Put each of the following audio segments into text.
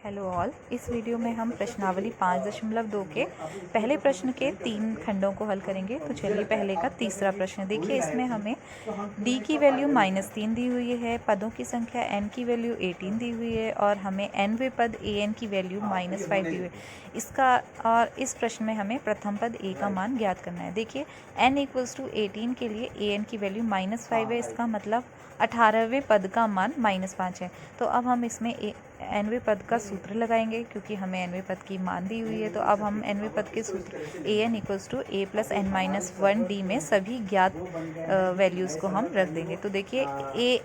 Hello all. इस video में हम प्रश्नावली 5.2 के पहले प्रश्न के 3 खंडों को हल करेंगे। तो चलिए पहले का तीसरा प्रश्न देखिए। इसमें हमें d की वैल्यू -3 दी हुई है, पदों की संख्या n की वैल्यू 18 दी हुई है और हमें nवें पद an की वैल्यू -5 दी हुई है। इसका और इस प्रश्न में हमें प्रथम पद a का मान ज्ञात करना है। देखिए n = 18 के लिए an की वैल्यू -5 है, इसका मतलब 18वें पद का मान -5 है। तो अब हम इसमें nवें पद का सूत्र लगाएंगे क्योंकि हमें nवें पद की मान दी हुई है। तो अब हम nवें पद के सूत्र an = a + n - 1 d में सभी ज्ञात वैल्यूज़ को हम रख देंगे। तो देखिए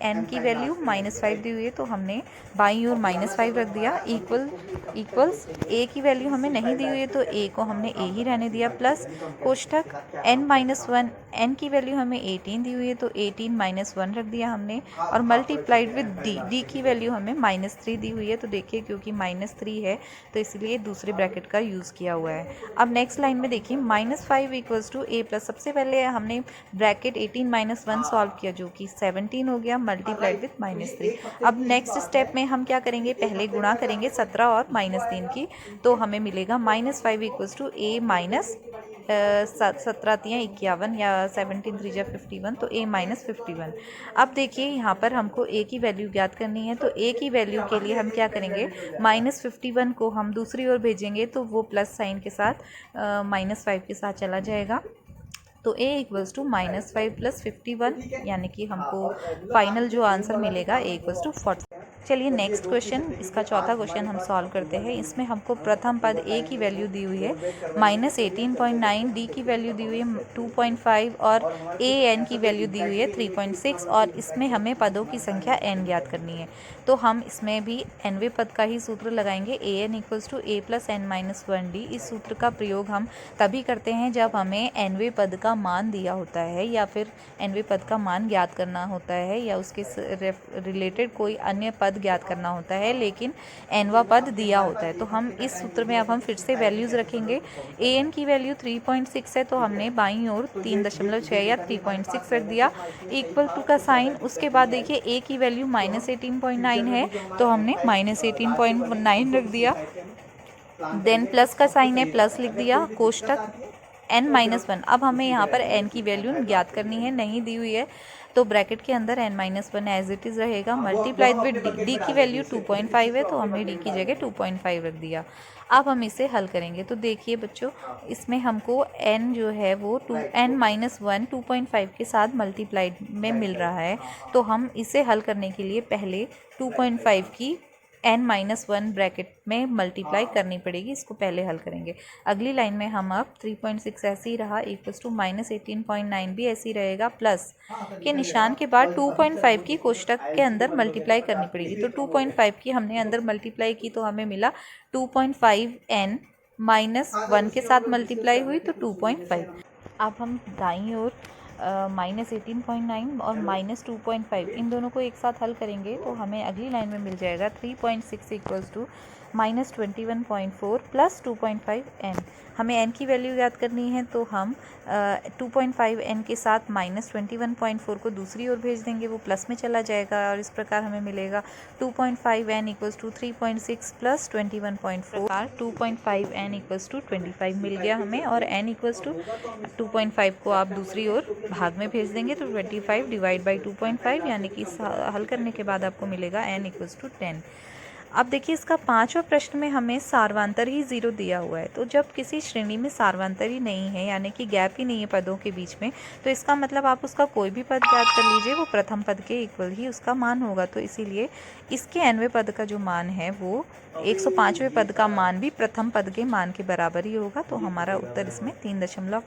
an की वैल्यू -5 दी हुई है, तो हमने बाईं ओर -5 रख दिया। इक्वल्स a की वैल्यू हमें नहीं दी हुई है, तो a को हमने a ही रहने दिया, प्लस कोष्ठक n-1, n की वैल्यू हमें 18 दी हुई है, तो 18 - 1 रख दिया हमने, और मल्टीप्लाइड विद d की वैल्यू हमें -3 दी हुई है। तो देखिए क्योंकि -3 है तो इसलिए दूसरे ब्रैकेट का यूज़ किया हुआ है। अब नेक्स्ट लाइन में देखिए -5 = a+। सबसे पहले हमने ब्रैकेट 18 - 1 सॉल्व किया जो कि 17 हो गया, मल्टीप्लाइड विद -3। अब नेक्स्ट स्टेप में हम क्या करेंगे, पहले गुणा करेंगे 17 और -3 की, तो हमें मिलेगा -5 = a 17 × 51 या 17 × 3 = 51, तो a - 51। अब देखिए यहाँ पर हमको a की वैल्यू ज्ञात करनी है, तो a की वैल्यू के लिए हम क्या करेंगे, -51 को हम दूसरी ओर भेजेंगे तो वो प्लस साइन के साथ -5 के साथ चला जाएगा। तो a = -5 + 51, यानी कि हमको फाइनल जो आंसर मिलेगा a = 40। चलिए नेक्स्ट क्वेश्चन, इसका चौथा क्वेश्चन हम सॉल्व करते हैं। इसमें हमको प्रथम पद a की वैल्यू दी हुई है -18.9, d की वैल्यू दी हुई है 2.5 और an की वैल्यू दी हुई है 3.6, और इसमें हमें पदों की संख्या n ज्ञात करनी है। तो हम इसमें भी nवें पद का ही सूत्र लगाएंगे, an = a + n-1d। इस सूत्र का प्रयोग हम तभी करते हैं जब हमें nवें पद का मान दिया होता है या फिर nवें पद का मान ज्ञात करना होता है या उसके रिलेटेड कोई अन्य पद ज्ञात करना होता है, लेकिन nवां पद दिया होता है। तो हम इस सूत्र में अब हम फिर से वैल्यूज रखेंगे। an की वैल्यू 3.6 है, तो हमने बाईं ओर 3.6 या 3.6 रख दिया, इक्वल टू का साइन। उसके बाद देखिए a की वैल्यू -18.9 है, तो हमने -18.9 रख दिया, देन प्लस का साइन है, प्लस लिख दिया, कोष्टक n-1। अब हमें यहाँ पर n की वैल्यू ज्ञात करनी है, नहीं दी हुई है, तो ब्रैकेट के अंदर n-1 एज इट इज़ रहेगा, मल्टीप्लाइड विद d की वैल्यू 2.5 है, तो हमने d की जगह 2.5 रख दिया। अब हम इसे हल करेंगे। तो देखिए बच्चों, इसमें हमको n जो है वो n-1 2.5 के साथ मल्टीप्लाइड में मिल रहा है, तो हम इसे हल करने के लिए पहले 2.5 की n-1 ब्रैकेट में मल्टीप्लाई करनी पड़ेगी। इसको पहले हल करेंगे। अगली लाइन में हम अब 3.6 ऐसे ही रहा, = -18.9 भी ऐसे ही रहेगा, प्लस के निशान के बाद 2.5 की कोष्टक के अंदर मल्टीप्लाई करनी पड़ेगी। तो 2.5 की हमने अंदर मल्टीप्लाई की, तो हमें मिला 2.5 n-1 के साथ मल्टीप्लाई हुई, तो 2.5। अब हम दाईं ओर -18.9 और -2.5 इन दोनों को एक साथ हल करेंगे, तो हमें अगली लाइन में मिल जाएगा 3.6 = -21.4 + 2.5 n। हमें n की वैल्यू याद करनी है, तो हम 2.5 n के साथ -21.4 को दूसरी ओर भेज देंगे, वो प्लस में चला जाएगा, और इस प्रकार हमें मिलेगा 2.5 n = 3.6 + 21.4। 2.5 n = 25 मिल गया हमें, और n = 2.5 को आप दूसरी ओर भाग में भेज देंगे, तो 25 / 2.5, यानी कि हल करने के बाद आपको मिलेगा n = 10। अब देखिए इसका पांचवा प्रश्न में हमें सार्वंतर ही 0 दिया हुआ है। तो जब किसी श्रेणी में सार्वंतर ही नहीं है, यानी कि गैप ही नहीं है पदों के बीच में, तो इसका मतलब आप उसका कोई भी पद ज्ञात कर लीजिए, वो प्रथम पद के इक्वल ही उसका मान होगा। तो इसीलिए इसके nवें पद का जो मान है वो 105वें पद का मान भी प्रथम पद के मान के बराबर ही होगा। तो हमारा उत्तर इसमें 3.